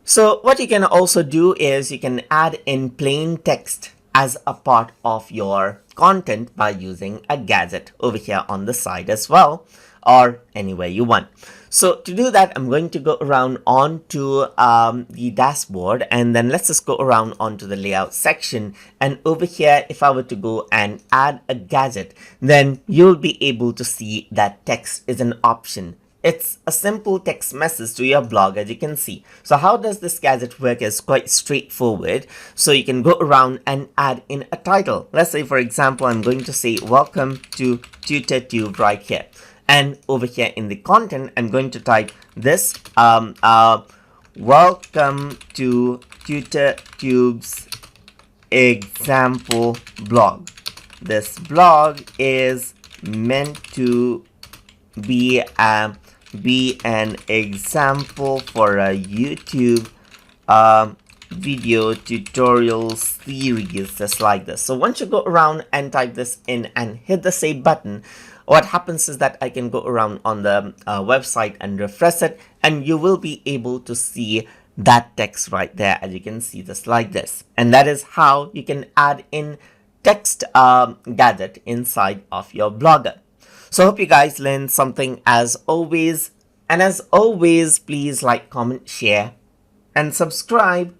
So what you can also do is you can add in plain text as a part of your content by using a gadget over here on the side as well, or anywhere you want. So to do that, I'm going to go around onto the dashboard, and then let's just go around onto the layout section. And over here, if I were to go and add a gadget, then you'll be able to see that text is an option. It's a simple text message to your blog, as you can see. So how does this gadget work is quite straightforward. So you can go around and add in a title. Let's say, for example, I'm going to say welcome to TutorTube right here. And over here in the content, I'm going to type this, welcome to TutorTube's example blog. This blog is meant to be an example for a YouTube video tutorial series, just like this. So once you go around and type this in and hit the save button, what happens is that I can go around on the website and refresh it, and you will be able to see that text right there, as you can see, just like this. And that is how you can add in text gadget inside of your blogger. So I hope you guys learned something as always. And as always, please like, comment, share, and subscribe.